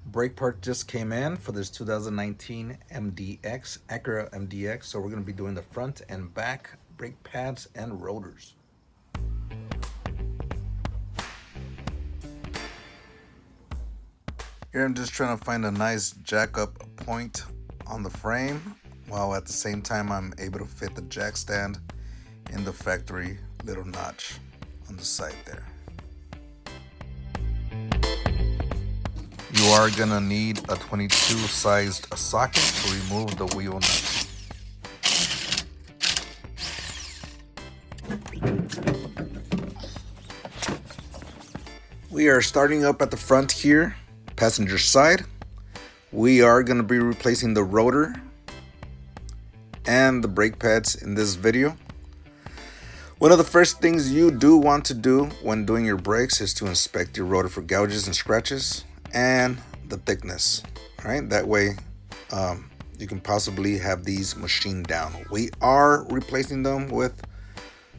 Brake part just came in for this 2019 MDX, Acura MDX. So we're going to be doing the front and back brake pads and rotors. Here I'm just trying to find a nice jack up point on the frame, while at the same time I'm able to fit the jack stand in the factory little notch on the side there. You are gonna need a 22 sized socket to remove the wheel nuts. We are starting up at the front here, passenger side. We are gonna be replacing the rotor and the brake pads in this video. One of the first things you do want to do when doing your brakes is to inspect your rotor for gouges and scratches and the thickness. All right, that way you can possibly have these machined down. We are replacing them with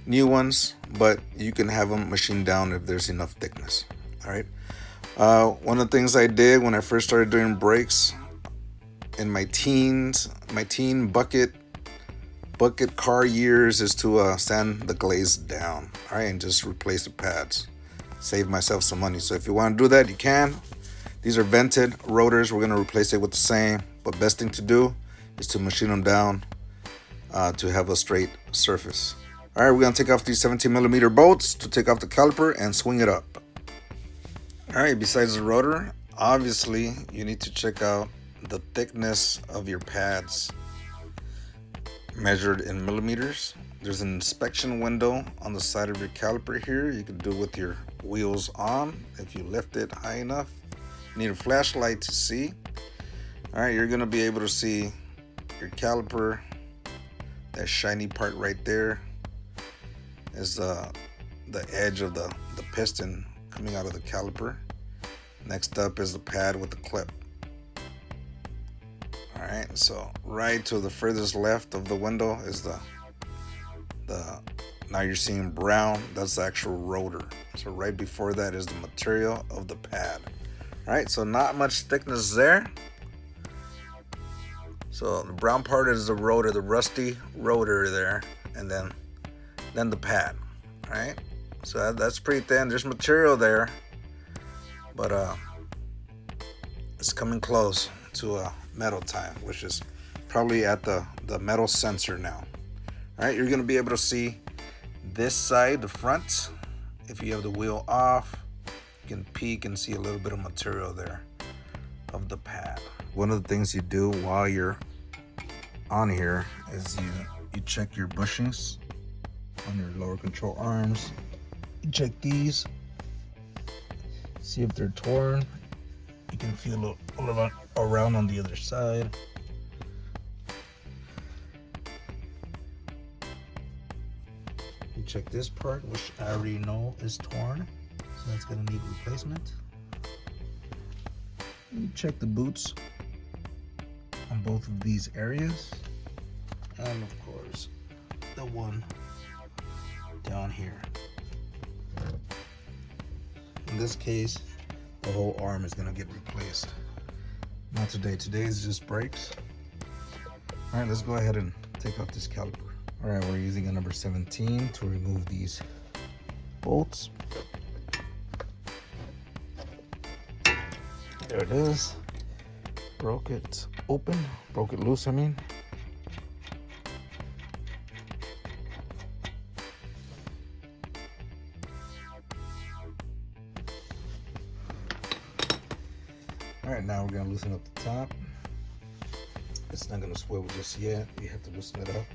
new ones, but you can have them machined down if there's enough thickness. All right. One of the things I did when I first started doing brakes in my teen bucket car years is to sand the glaze down, all right, and just replace the pads. Save myself some money. So if you want to do that, you can. These are vented rotors. We're going to replace it with the same, but best thing to do is to machine them down to have a straight surface. All right, we're going to take off these 17mm bolts to take off the caliper and swing it up. All right, besides the rotor, obviously you need to check out the thickness of your pads measured in millimeters. There's an inspection window on the side of your caliper here. You can do it with your wheels on. If you lift it high enough, you need a flashlight to see. All right, you're gonna be able to see your caliper. That shiny part right there is the edge of the piston coming out of the caliper. Next up is the pad with the clip. All right, so right to the furthest left of the window is the now you're seeing brown, that's the actual rotor. So right before that is the material of the pad. All right, so not much thickness there. So the brown part is the rotor, the rusty rotor there, and then the pad. All right, so that's pretty thin. There's material there, but it's coming close to a metal time, which is probably at the metal sensor now. All right, you're gonna be able to see this side, the front. If you have the wheel off, you can peek and see a little bit of material there of the pad. One of the things you do while you're on here is you check your bushings on your lower control arms. You check these, see if they're torn. You can feel a little around on the other side. You check this part, which I already know is torn, so that's gonna need replacement. You check the boots on both of these areas, and of course the one down here. In this case, the whole arm is gonna get replaced. Not today. Today is just brakes. All right, let's go ahead and take off this caliper. All right, we're using a number 17 to remove these bolts. There it is. Broke it loose, I mean. All right, now we're gonna loosen up the top. It's not gonna swivel just yet. You have to loosen it up.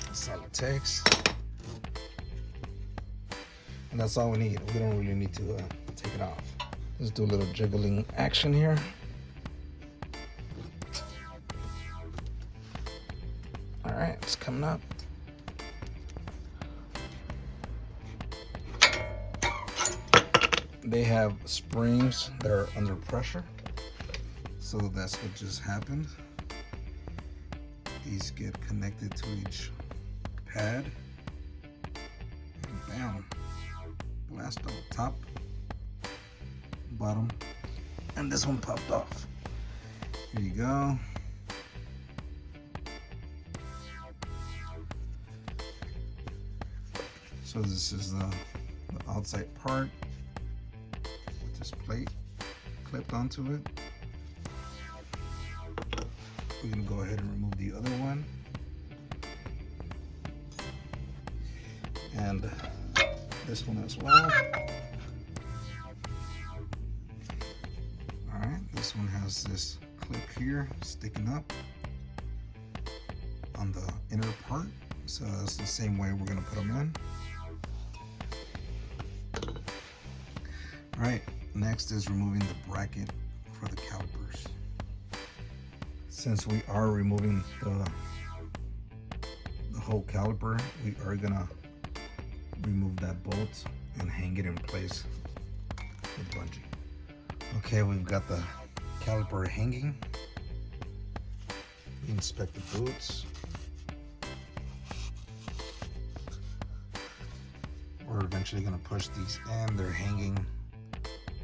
That's all it takes. And that's all we need. We don't really need to take it off. Let's do a little jiggling action here. All right, it's coming up. They have springs that are under pressure. So that's what just happened. these get connected to each pad. And bam, blast out top, bottom, and this one popped off. Here you go. So this is the outside part with this plate clipped onto it. We're gonna go ahead and remove the other one. And this one as well. All right, this one has this clip here sticking up on the inner part. So that's the same way we're gonna put them in. All right, next is removing the bracket for the calipers. Since we are removing the whole caliper, we are gonna remove that bolt and hang it in place with bungee. Okay, we've got the caliper hanging. We inspect the boots. We're eventually gonna push these in. They're hanging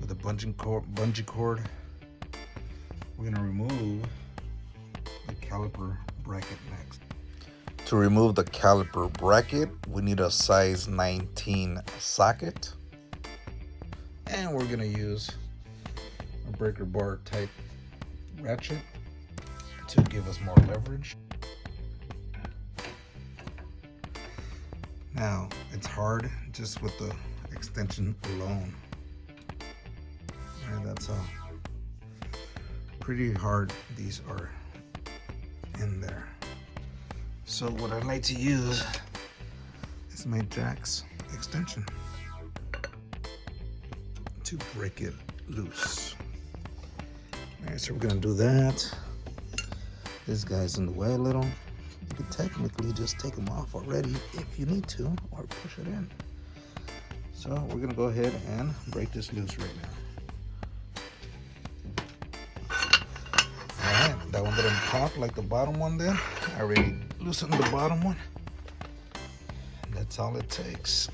with a bungee cord. We're gonna remove the caliper bracket next. To remove the caliper bracket, we need a size 19 socket. And we're gonna use a breaker bar type ratchet to give us more leverage. Now, it's hard just with the extension alone. All right, that's pretty hard these are in there. So what I like to use is my Jack's extension to break it loose. All right, so we're gonna do that. This guy's in the way a little. You can technically just take them off already if you need to, or push it in. So we're gonna go ahead and break this loose right now. Alright, that one didn't pop like the bottom one did. I already loosened the bottom one. That's all it takes.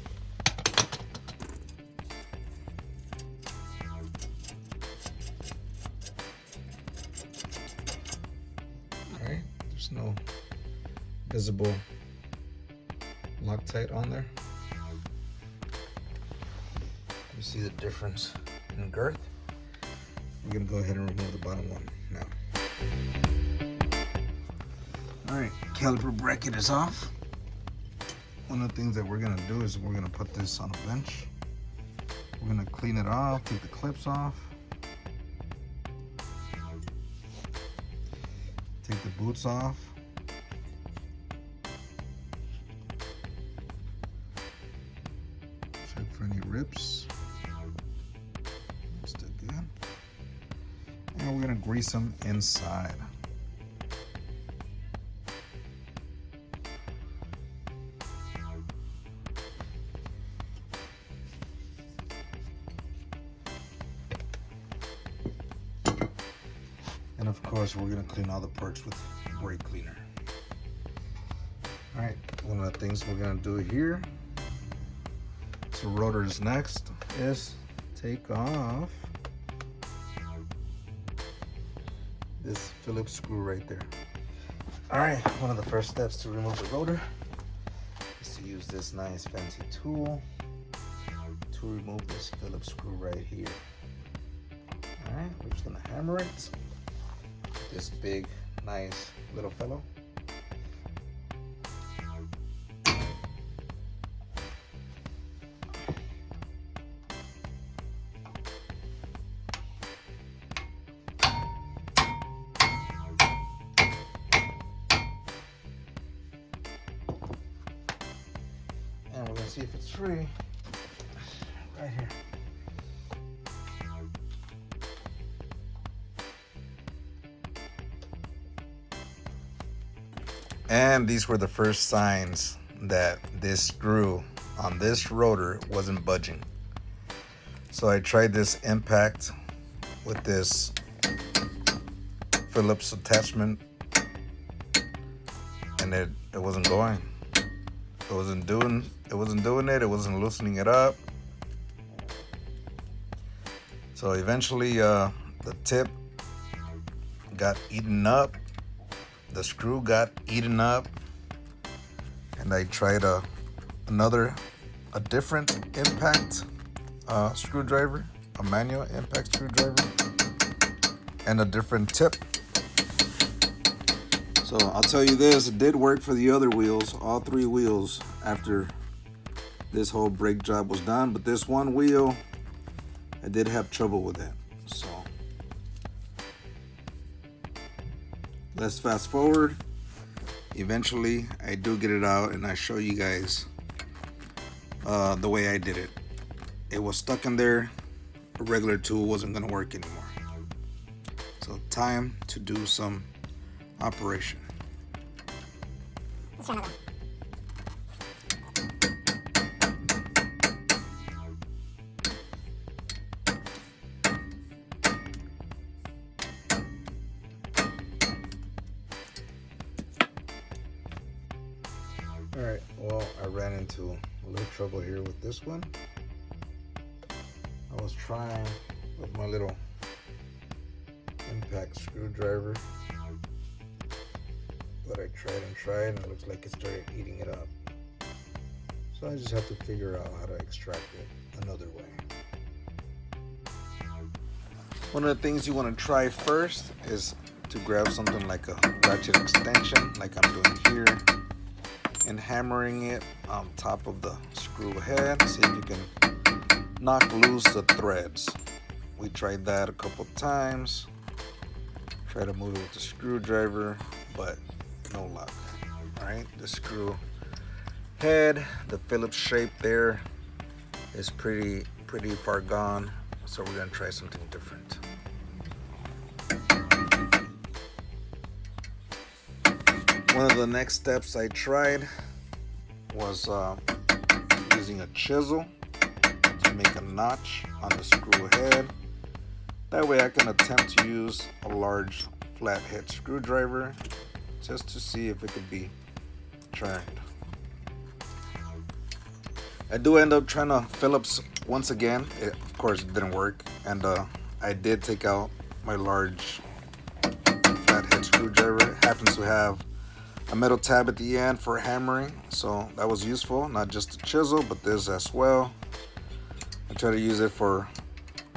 Alright, there's no visible Loctite on there. You see the difference in girth. We're gonna go ahead and remove the bottom one now. All right, caliper bracket is off. One of the things that we're gonna do is we're gonna put this on a bench. We're gonna clean it off, take the clips off, take the boots off. Check for any rips. Still good. And we're gonna grease them inside. And of course, we're gonna clean all the parts with brake cleaner. All right, one of the things we're gonna do here, so rotors next, is take off this Phillips screw right there. All right, one of the first steps to remove the rotor is to use this nice fancy tool to remove this Phillips screw right here. All right, we're just gonna hammer it. This big, nice little fellow. And we're gonna see if it's free right here. And these were the first signs that this screw on this rotor wasn't budging. So I tried this impact with this Phillips attachment and it wasn't going. It wasn't doing it. It wasn't loosening it up. So eventually the tip got eaten up, the screw got eaten up, and I tried a different impact screwdriver, a manual impact screwdriver, and a different tip. So I'll tell you this, it did work for the other wheels, all 3 wheels, after this whole brake job was done, but this one wheel, I did have trouble with it. So let's fast forward. Eventually I do get it out and I show you guys the way I did it. It was stuck in there. A regular tool wasn't gonna work anymore. So time to do some operation. Let's try another one. Alright, well, I ran into a little trouble here with this one. I was trying with my little impact screwdriver, but I tried and it looks like it started eating it up. So I just have to figure out how to extract it another way. One of the things you want to try first is to grab something like a ratchet extension, like I'm doing here, and hammering it on top of the screw head. See if you can knock loose the threads. We tried that a couple times. Try to move it with the screwdriver, but no luck. Alright, the screw head, the Phillips shape there is pretty far gone, so we're gonna try something different. One of the next steps I tried was using a chisel to make a notch on the screw head. That way I can attempt to use a large flathead screwdriver just to see if it could be turned. I do end up trying to Phillips once again. Of course it didn't work, and I did take out my large flathead screwdriver. It happens to have a metal tab at the end for hammering, so that was useful. Not just the chisel, but this as well. I try to use it for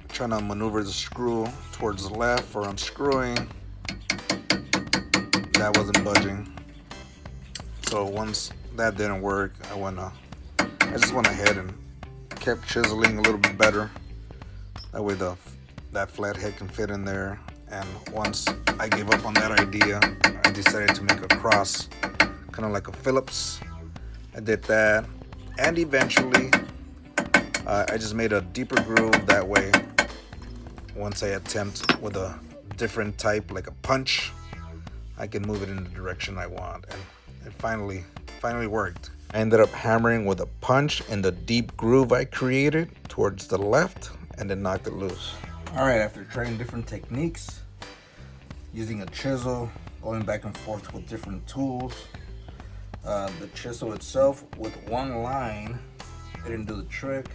trying to maneuver the screw towards the left for unscrewing. That wasn't budging. So once that didn't work, I just went ahead and kept chiseling a little bit better. That way that flathead can fit in there. And once I gave up on that idea, I decided to make a cross, kind of like a Phillips. I did that, and eventually I just made a deeper groove. That way, once I attempt with a different type, like a punch, I can move it in the direction I want, and it finally worked. I ended up hammering with a punch in the deep groove I created towards the left, and then knocked it loose. All right, after trying different techniques, using a chisel, going back and forth with different tools, the chisel itself with one line didn't do the trick,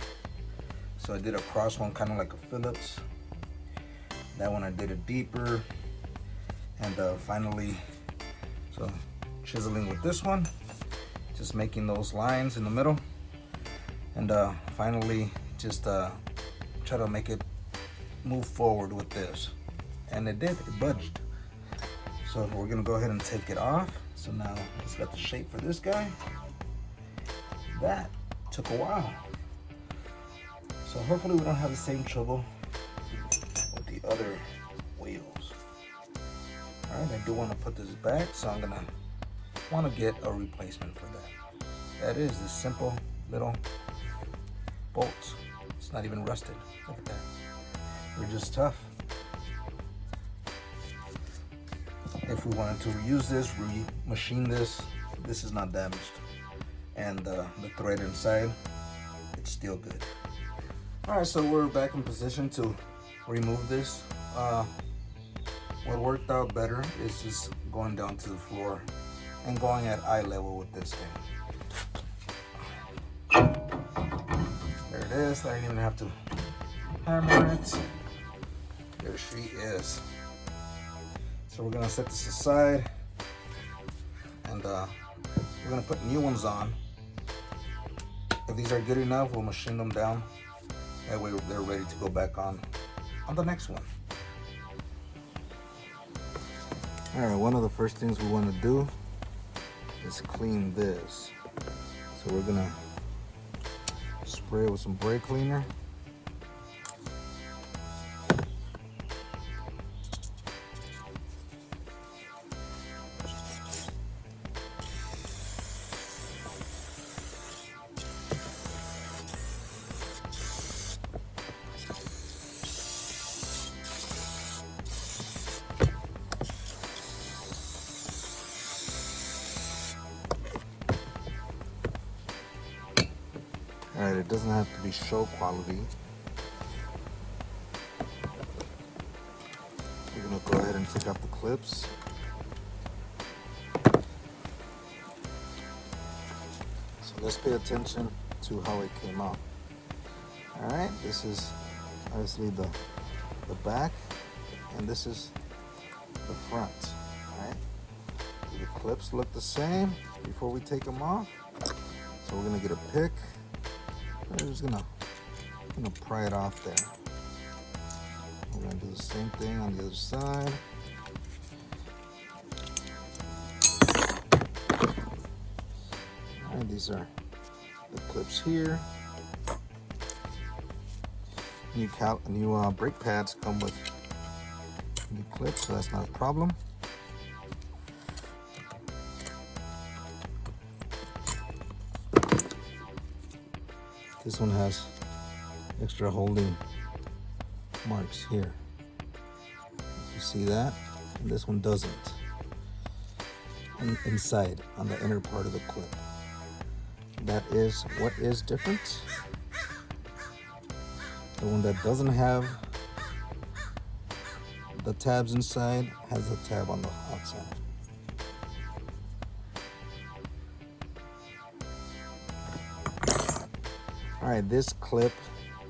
so I did a cross one, kind of like a Phillips. That one I did it deeper, and finally, so chiseling with this one, just making those lines in the middle, and finally just try to make it move forward with this, and it did. It budged. So we're gonna go ahead and take it off. So now it's got the shape for this guy. That took a while. So hopefully we don't have the same trouble with the other wheels. All right, I do want to put this back, so I'm gonna want to get a replacement for that. That is this simple little bolt. It's not even rusted. Look at that. They're just tough. If we wanted to reuse this, re-machine this, this is not damaged. And the thread inside, it's still good. All right, so we're back in position to remove this. What worked out better is just going down to the floor and going at eye level with this thing. There it is. I didn't even have to hammer it. There she is. So we're gonna set this aside, and we're gonna put new ones on. If these are good enough, we'll machine them down. That way they're ready to go back on the next one. All right, one of the first things we want to do is clean this. So we're gonna spray it with some brake cleaner. All right, it doesn't have to be show quality. We're gonna go ahead and take out the clips. So let's pay attention to how it came out. All right, this is obviously the back, and this is the front. All right, do the clips look the same before we take them off? So we're gonna get a pick. We're just gonna pry it off there. We're gonna do the same thing on the other side. All right, these are the clips here. New brake pads come with new clips, so that's not a problem. This one has extra holding marks here. You see that? And this one doesn't. And inside, on the inner part of the clip. That is what is different. The one that doesn't have the tabs inside has a tab on the outside. All right, this clip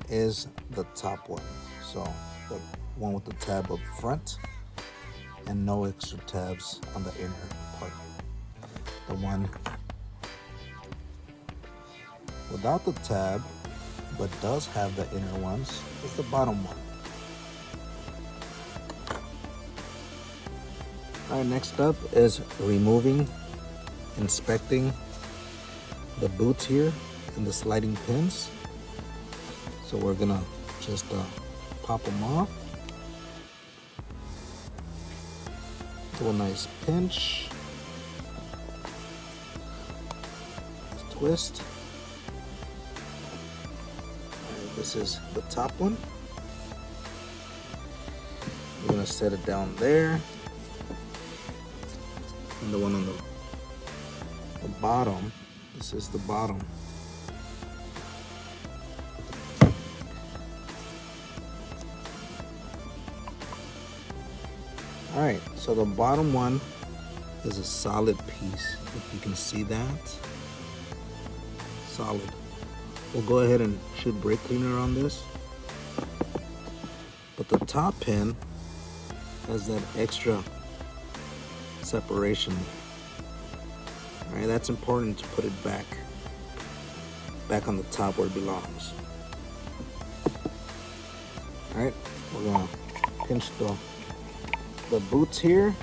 is the top one. So the one with the tab up front and no extra tabs on the inner part. The one without the tab but does have the inner ones is the bottom one. All right, next up is removing, inspecting the boots here and the sliding pins. So we're gonna just pop them off. Do a nice pinch. Twist. All right, this is the top one. We're gonna set it down there. And the one on the bottom, this is the bottom. All right, so the bottom one is a solid piece, if you can see that. Solid. We'll go ahead and shoot brake cleaner on this. But the top pin has that extra separation. All right, that's important to put it back on the top where it belongs. All right, we're gonna pinch the boots here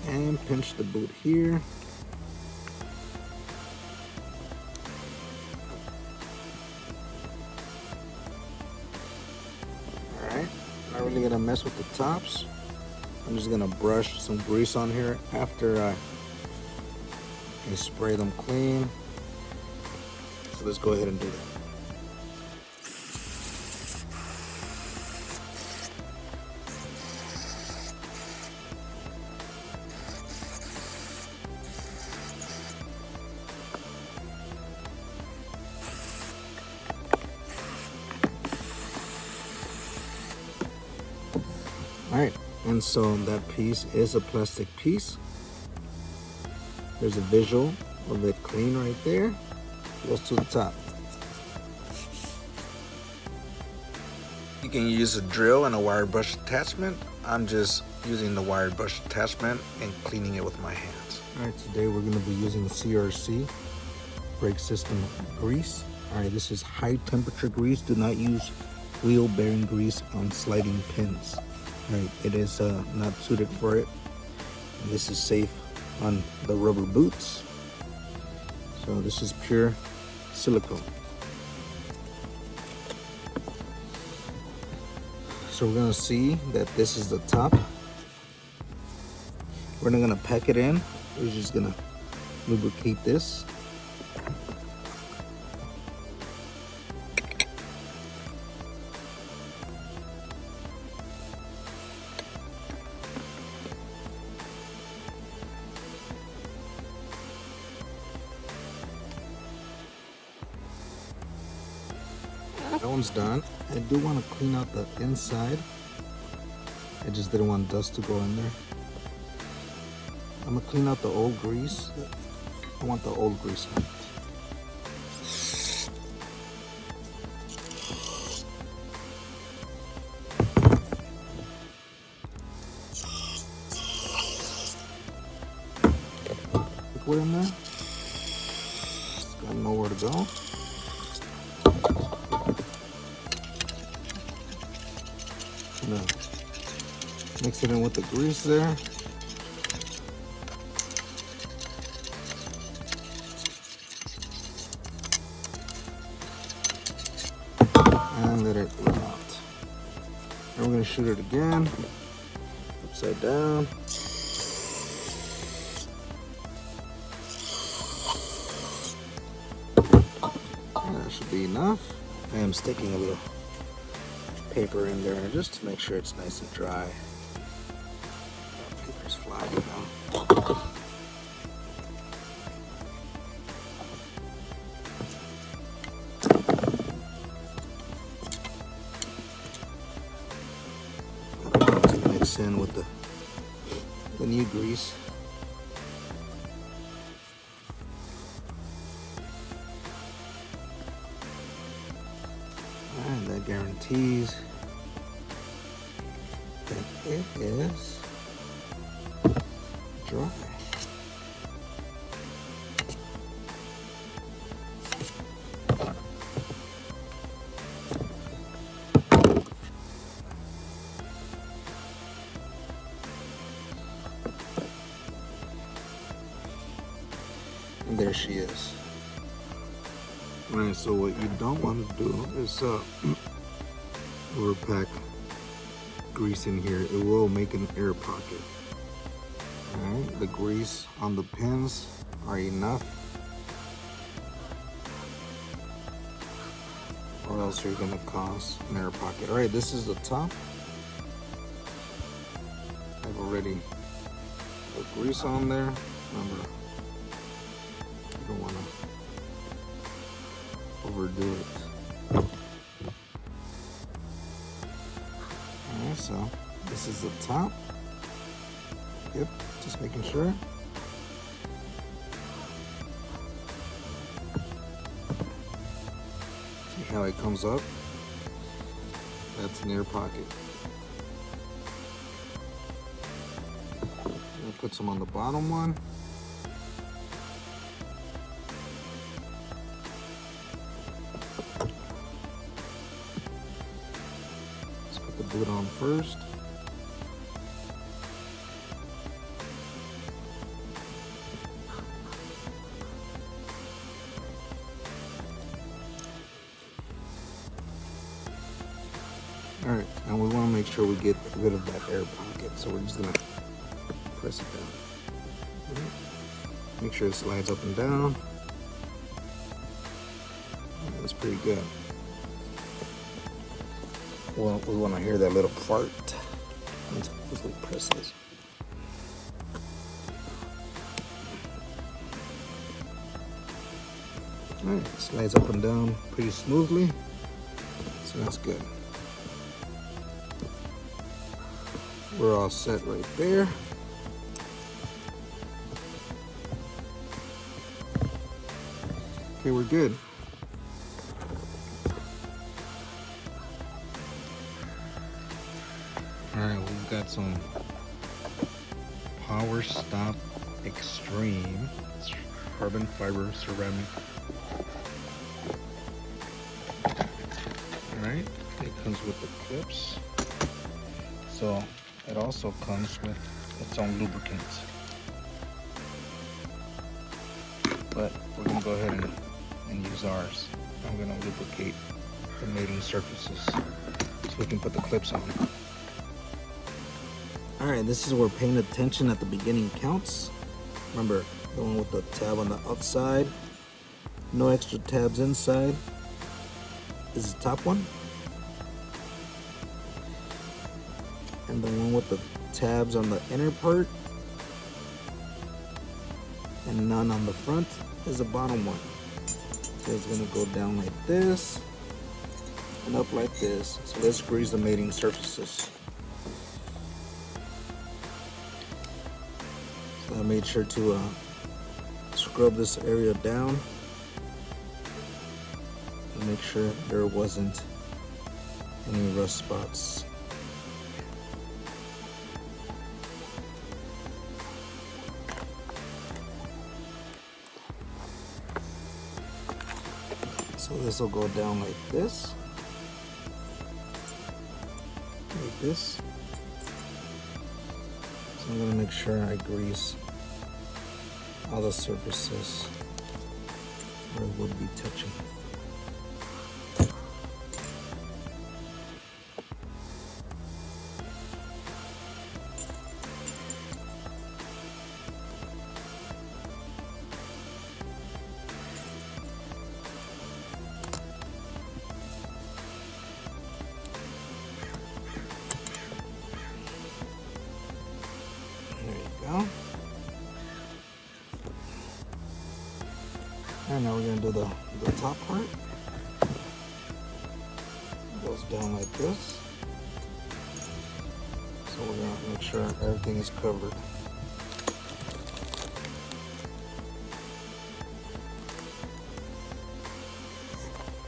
and pinch the boot here. All right, not really gonna mess with the tops. I'm just gonna brush some grease on here after I spray them clean. So let's go ahead and do that. All right, and so that piece is a plastic piece. There's a visual of it clean right there. Goes to the top. You can use a drill and a wire brush attachment. I'm just using the wire brush attachment and cleaning it with my hands. All right, today we're going to be using CRC brake system grease. All right, this is high temperature grease. Do not use wheel bearing grease on sliding pins. All right, it is not suited for it. And this is safe on the rubber boots. So this is pure silicone. So we're gonna see that this is the top. We're not gonna pack it in. We're just gonna lubricate this. That one's done. I do want to clean out the inside. I just didn't want dust to go in there. I'm gonna clean out the old grease. I want the old grease out. Liquid in there. It's got nowhere to go. Gonna mix it in with the grease there. And let it run out. And we're gonna shoot it again, upside down. And that should be enough. I am sticking a little paper in there just to make sure it's nice and dry. Paper's flying now. To mix in with the new grease. And that guarantees that it is dry. And there she is. Alright, so what you don't want to do is overpack grease in here. It will make an air pocket. Alright, the grease on the pins are enough, or else you're gonna cause an air pocket. Alright, this is the top. I've already put grease on there. Remember, you don't want to overdo it. Alright, so this is the top. Yep, just making sure. See how it comes up? That's an air pocket. I'll put some on the bottom one. Boot on first. All right, and we want to make sure we get rid of that air pocket, so we're just gonna press it down. Right. Make sure it slides up and down. That's pretty good. Well, we want to hear that little fart. Let's press this. Alright, slides up and down pretty smoothly, so that's good. We're all set right there. Okay, we're good. Alright, we've got some Power Stop Extreme. It's carbon fiber ceramic. Alright, it comes with the clips. So it also comes with its own lubricant. But we're going to go ahead and use ours. I'm going to lubricate the mating surfaces so we can put the clips on. Alright, this is where paying attention at the beginning counts. Remember, the one with the tab on the outside, no extra tabs inside, is the top one. And the one with the tabs on the inner part and none on the front is the bottom one. So it's going to go down like this and up like this. So let's grease the mating surfaces. So I made sure to scrub this area down and make sure there wasn't any rust spots. So this will go down like this. Like this. So I'm going to make sure I grease all the surfaces where it would be touching. And now we're going to do the top part. It goes down like this. So we're going to make sure everything is covered.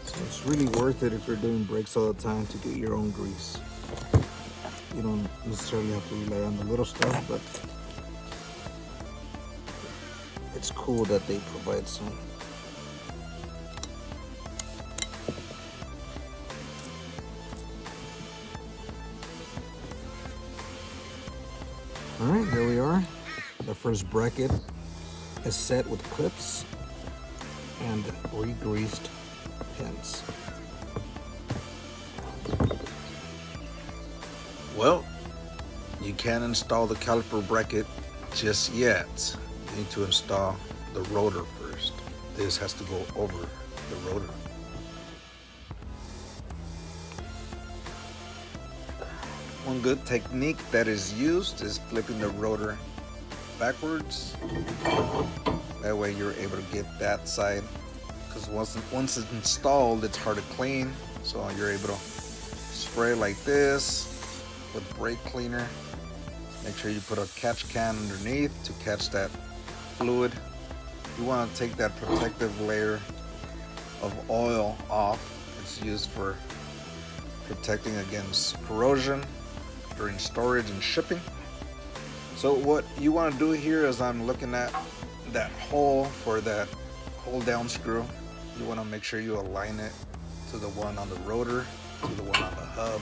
So it's really worth it if you're doing brakes all the time to get your own grease. You don't necessarily have to rely on the little stuff, but it's cool that they provide some. Alright, there we are. The first bracket is set with clips and re-greased pins. Well, you can't install the caliper bracket just yet. You need to install the rotor first. This has to go over the rotor. One good technique that is used is flipping the rotor backwards. That way you're able to get that side, because once it's installed, it's hard to clean. So you're able to spray like this with brake cleaner. Make sure you put a catch can underneath to catch that fluid. You want to take that protective layer of oil off. It's used for protecting against corrosion during storage and shipping. So what you want to do here is, I'm looking at that hole for that hold down screw. You want to make sure you align it to the one on the rotor, to the one on the hub.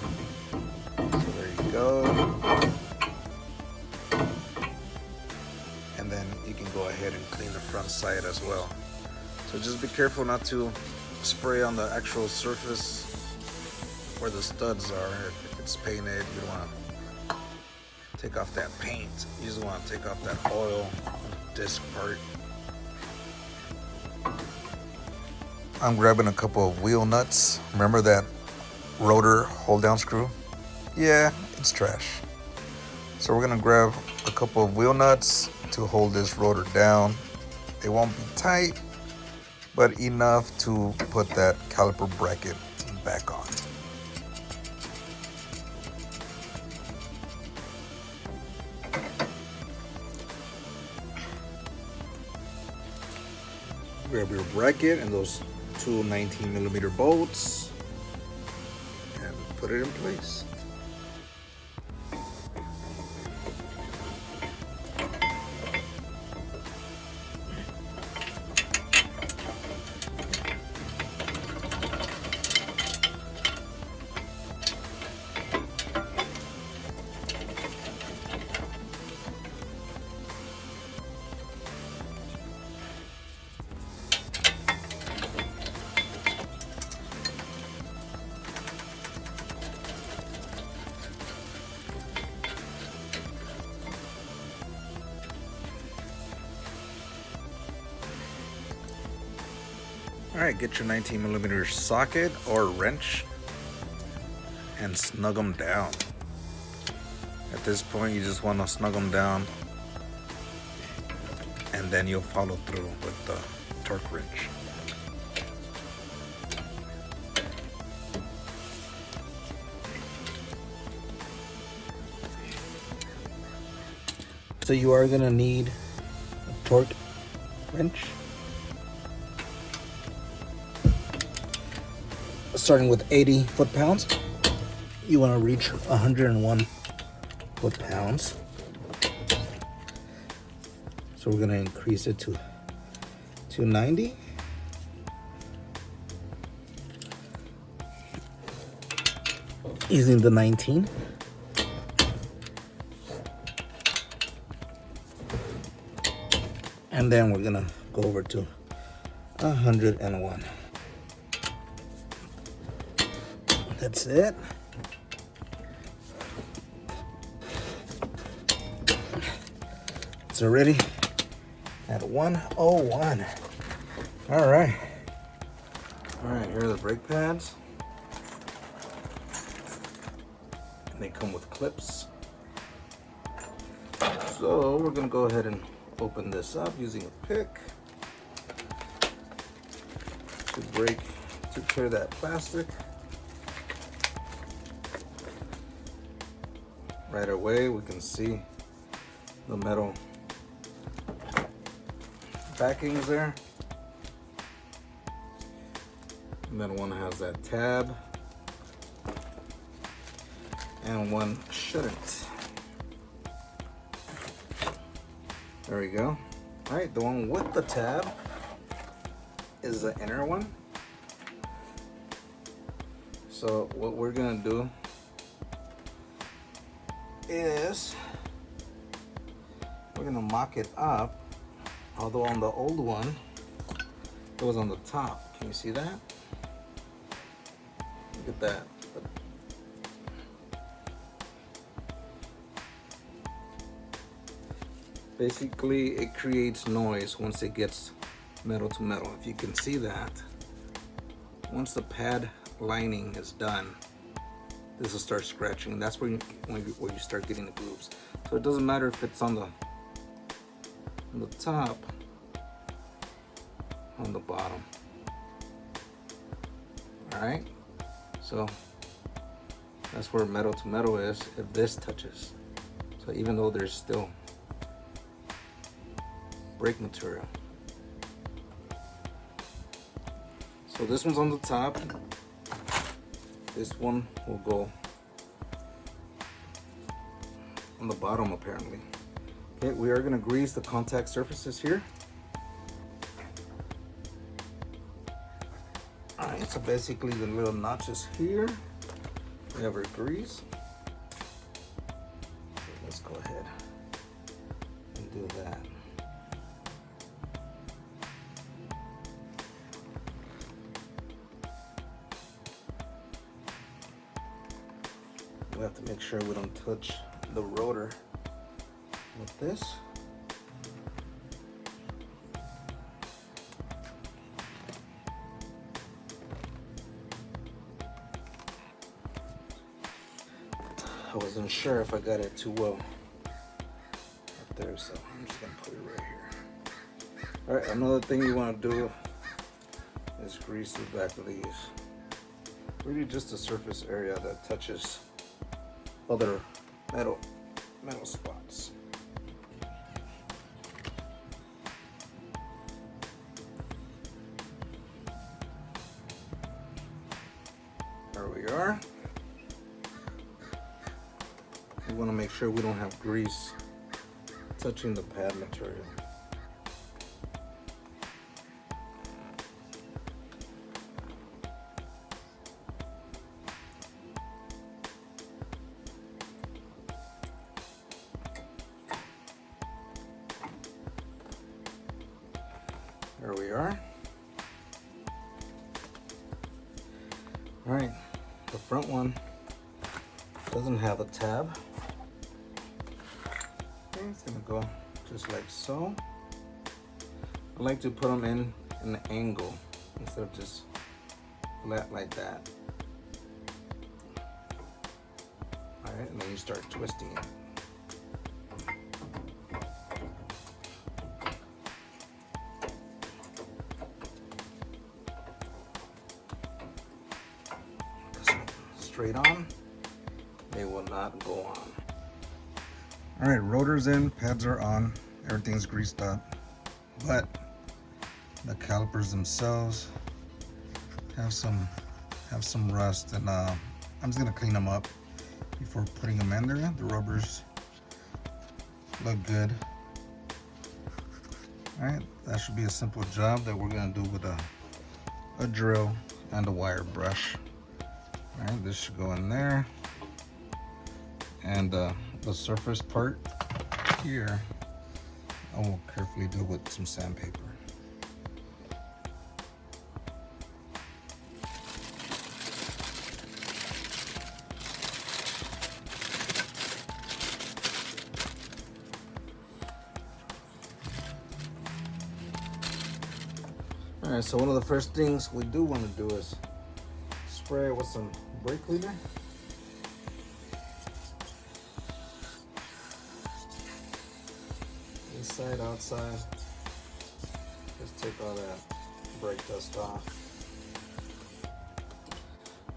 So there you go. And then you can go ahead and clean the front side as well. So just be careful not to spray on the actual surface where the studs are. If it's painted, you don't want to take off that paint. You just want to take off that oil on the disc part. I'm grabbing a couple of wheel nuts. Remember that rotor hold down screw? Yeah, it's trash. So we're gonna grab a couple of wheel nuts to hold this rotor down. They won't be tight, but enough to put that caliper bracket back on. Grab your bracket and those two 19mm bolts and put it in place. Alright, get your 19mm socket or wrench and snug them down. At this point, you just want to snug them down, and then you'll follow through with the torque wrench. So you are going to need a torque wrench. Starting with 80 foot-pounds, you want to reach 101 foot-pounds. So we're going to increase it to 290. Using the 19. And then we're going to go over to 101. That's it. It's already at 101. All right. All right, here are the brake pads. And they come with clips. So we're gonna go ahead and open this up using a pick to clear that plastic. Right away, we can see the metal backings there. And then one has that tab, and one shouldn't. There we go. All right, the one with the tab is the inner one. So what we're gonna do is we're gonna mock it up, although on the old one it was on the top. Can you see that? Look at that. Basically it creates noise once it gets metal to metal. If you can see that, once the pad lining is done, this will start scratching. That's where you start getting the grooves. So it doesn't matter if it's on the top, on the bottom. All right. So that's where metal to metal is if this touches. So even though there's still brake material. So this one's on the top. This one will go on the bottom apparently. Okay, we are gonna grease the contact surfaces here. All right, so basically the little notches here, we have our grease. So let's go ahead and do that. We have to make sure we don't touch the rotor with this. I wasn't sure if I got it too well up there, so I'm just gonna put it right here. All right, another thing you want to do is grease the back of these. Really just the surface area that touches other metal spots. are. We want to make sure we don't have grease touching the pad material. There we are. All right, the front one doesn't have a tab. Okay, it's gonna go just like so. I like to put them in an angle instead of just flat like that. All right, and then you start twisting it. Straight on, they will not go on. All right, rotors in, pads are on, everything's greased up, but the calipers themselves have some rust, and I'm just gonna clean them up before putting them in there. The rubbers look good. All right, that should be a simple job that we're gonna do with a drill and a wire brush. All right, this should go in there, and the surface part here I will carefully do with some sandpaper. All right, so one of the first things we do want to do is spray it with some brake cleaner. Inside, outside. Just take all that brake dust off.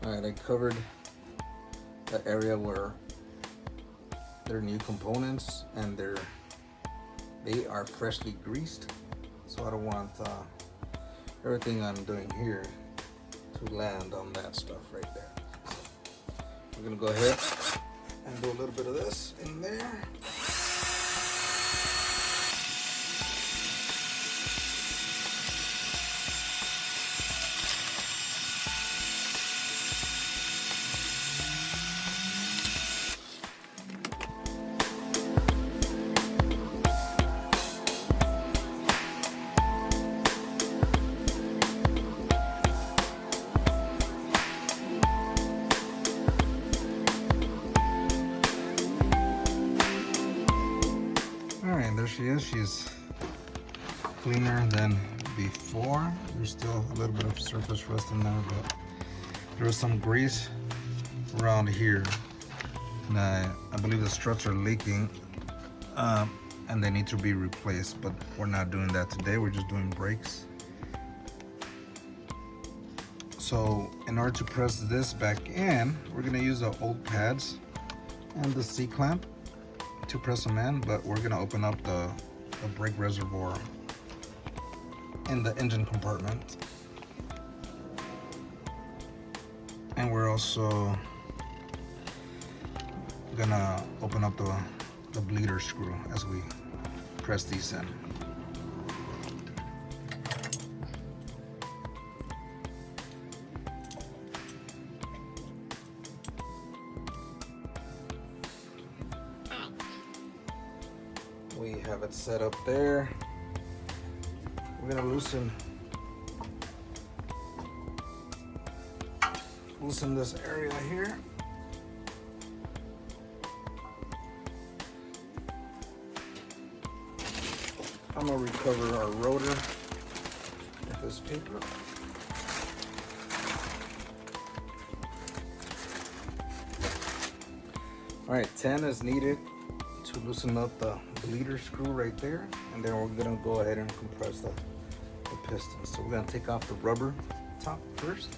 All right, I covered the area where they're new components and they are freshly greased. So I don't want everything I'm doing here to land on that stuff right there. So we're gonna go ahead and do a little bit of this in there. There she is. She's cleaner than before. There's still a little bit of surface rust in there, but there was some grease around here, and I believe the struts are leaking, and they need to be replaced, but we're not doing that today. We're just doing brakes. So in order to press this back in, we're going to use the old pads and the C-clamp to press them in, but we're gonna open up the brake reservoir in the engine compartment, and we're also gonna open up the bleeder screw as we press these in. We have it set up there. We're gonna loosen this area here. I'm gonna recover our rotor with this paper. All right, 10 is needed to loosen up the bleeder screw right there, and then we're gonna go ahead and compress the piston. So we're gonna take off the rubber top first.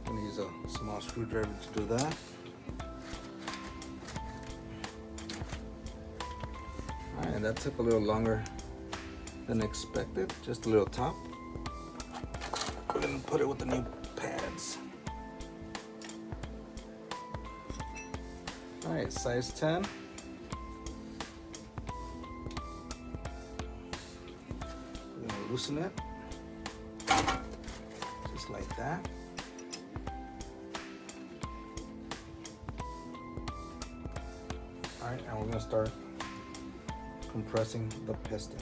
I'm gonna use a small screwdriver to do that. All right, that took a little longer than expected, just a little top. We're gonna put it with the new pads. All right, size 10. We're gonna loosen it, just like that. All right, and we're gonna start compressing the piston.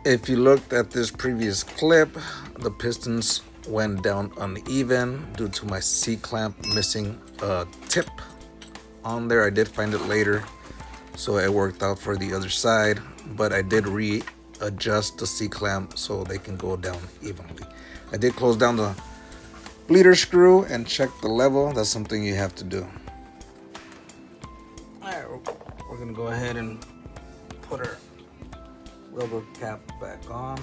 If you looked at this previous clip, the pistons went down uneven due to my C-clamp missing a tip on there. I did find it later, so it worked out for the other side, but I did readjust the C-clamp so they can go down evenly. I did close down the bleeder screw and check the level. That's something you have to do. All right, we're gonna go ahead and put our rubber cap back on.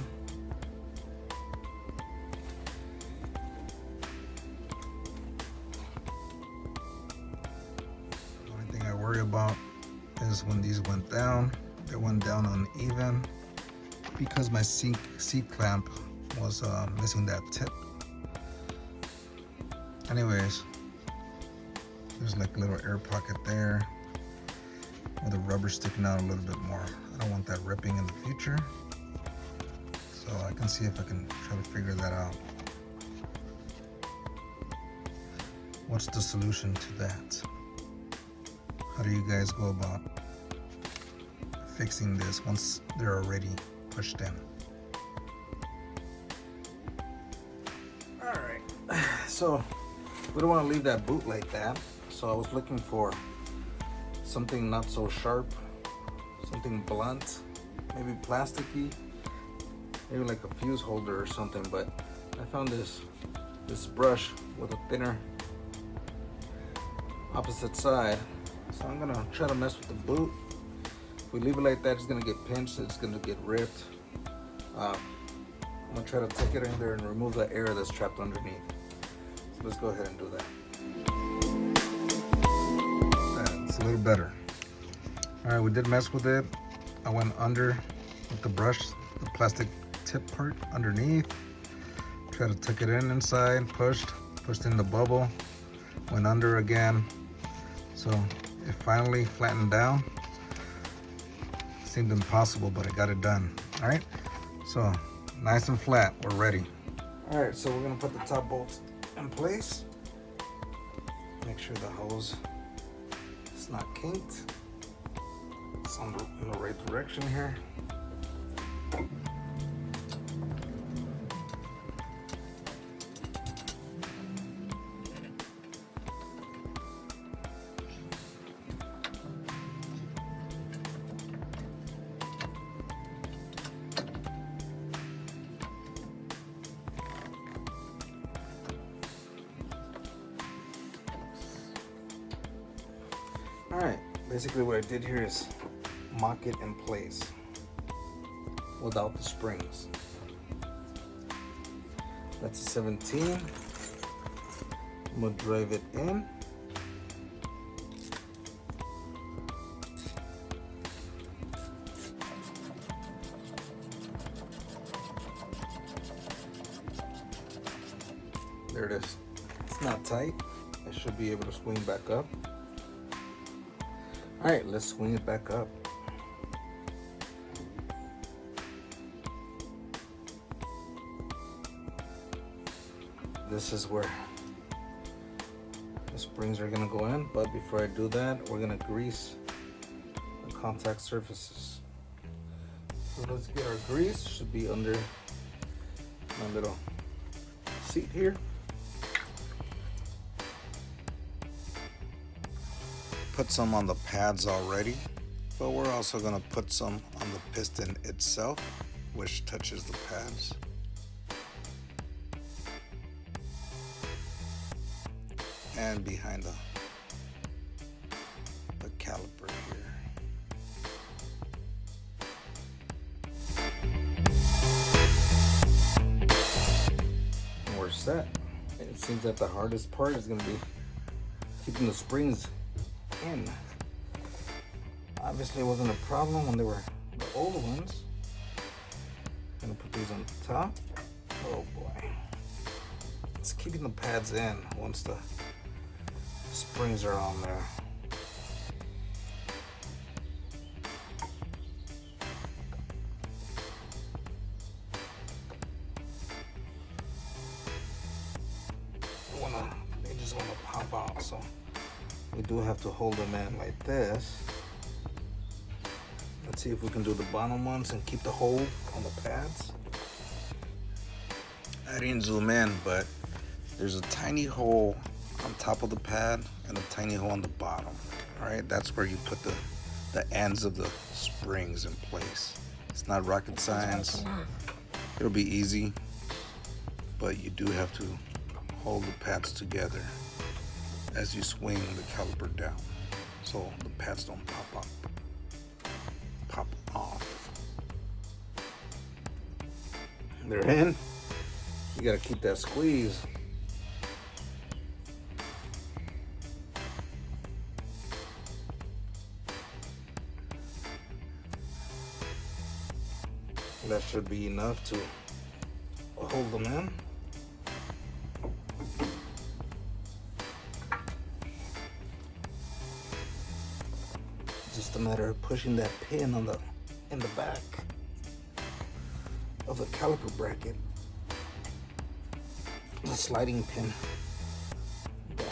The only thing I worry about is when these went down, they went down uneven because my C-clamp was missing that tip. Anyways, there's like a little air pocket there with the rubber sticking out a little bit more. I don't want that ripping in the future, so I can see if I can try to figure that out. What's the solution to that? How do you guys go about fixing this once they're already pushed in? All right, so we don't want to leave that boot like that, so I was looking for something not so sharp, something blunt, maybe plasticky, maybe like a fuse holder or something, but I found this brush with a thinner opposite side, so I'm gonna try to mess with the boot. If we leave it like that, it's gonna get pinched, it's gonna get ripped. I'm gonna try to take it in there and remove the air that's trapped underneath. So let's go ahead and do that. It's a little better. All right, we did mess with it. I went under with the brush, the plastic tip part underneath. Tried to tuck it in inside, pushed in the bubble, went under again. So it finally flattened down. Seemed impossible, but I got it done. All right, so nice and flat, we're ready. All right, so we're gonna put the top bolts in place. Make sure the hose is not kinked. It's in the right direction here. All right, basically what I did here is mock it in place without the springs. That's a 17. I'm gonna drive it in. There it is. It's not tight. I should be able to swing back up. All right, let's swing it back up. This is where the springs are gonna go in, but before I do that, we're gonna grease the contact surfaces. So let's get our grease. Should be under my little seat here. Put some on the pads already, but we're also going to put some on the piston itself, which touches the pads. And behind the caliper here. And we're set. It seems that the hardest part is going to be keeping the springs in. Obviously it wasn't a problem when they were the older ones. Gonna put these on the top. Oh boy. It's keeping the pads in once the springs are on there. They just want to pop out, so we do have to hold them in like this. Let's see if we can do the bottom ones and keep the hold on the pads. I didn't zoom in, but there's a tiny hole on top of the pad and a tiny hole on the bottom. All right, that's where you put the ends of the springs in place. It's not rocket science. It'll be easy, but you do have to hold the pads together as you swing the caliper down so the pads don't pop off. They're in. You gotta keep that squeeze. That should be enough to hold them in. Just a matter of pushing that pin on in the back of the caliper bracket. The sliding pin down.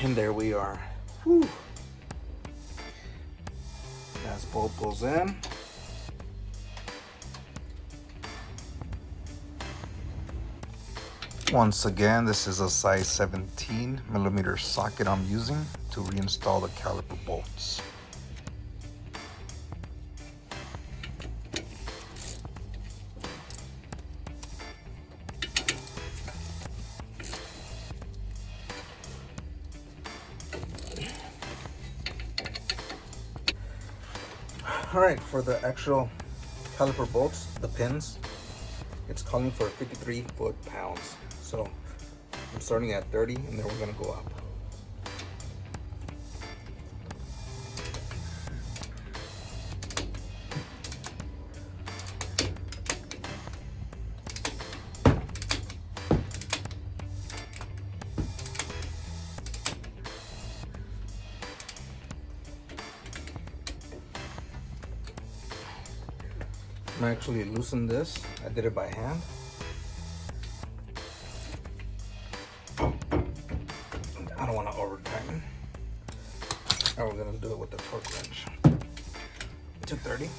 And there we are. Whew. As bolt goes in. Once again, this is a size 17mm socket I'm using to reinstall the caliper bolts. All right, for the actual caliper bolts, the pins, it's calling for 53 foot-pounds. So I'm starting at 30 and then we're gonna go up. I'm actually loosened this. I did it by hand. I don't want to over tighten. Now we're gonna do it with the torque wrench. 230.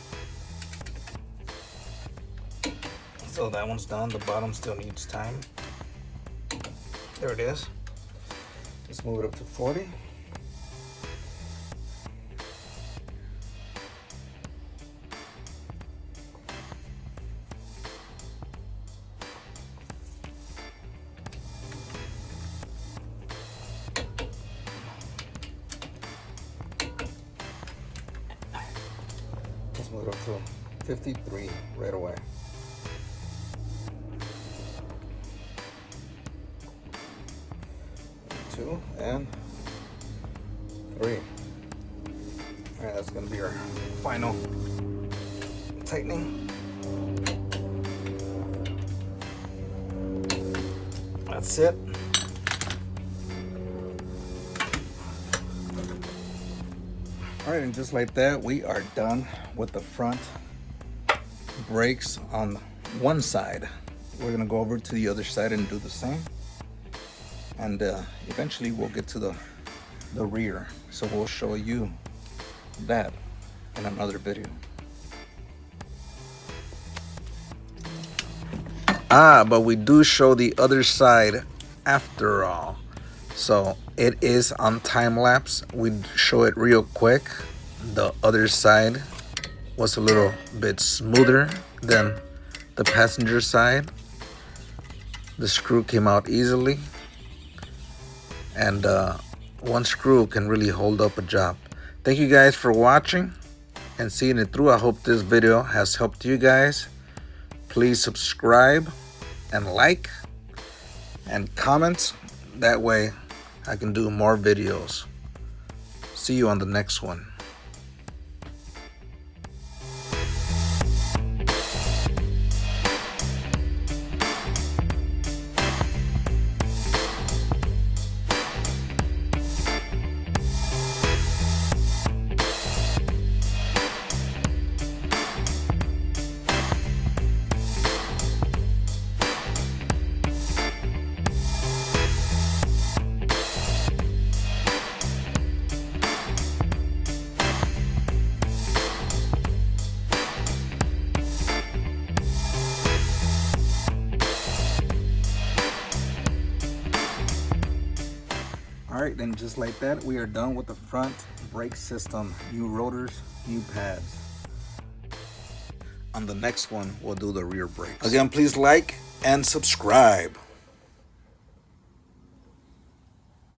So that one's done. The bottom still needs time. There it is. Let's move it up to 40. Let's move it up to 53 right away. Two and three. All right, that's gonna be our final tightening. That's it. All right, and just like that, we are done with the front brakes on one side. We're gonna go over to the other side and do the same. And eventually we'll get to the the rear. So we'll show you that in another video. But we do show the other side after all. So it is on time lapse. We show it real quick. The other side was a little bit smoother than the passenger side. The screw came out easily, and one screw can really hold up a job. Thank you guys for watching and seeing it through. I hope this video has helped you guys. Please subscribe and like and comment. That way I can do more videos. See you on the next one. Alright, then just like that, we are done with the front brake system. New rotors, new pads. On the next one, we'll do the rear brakes. Again, please like and subscribe.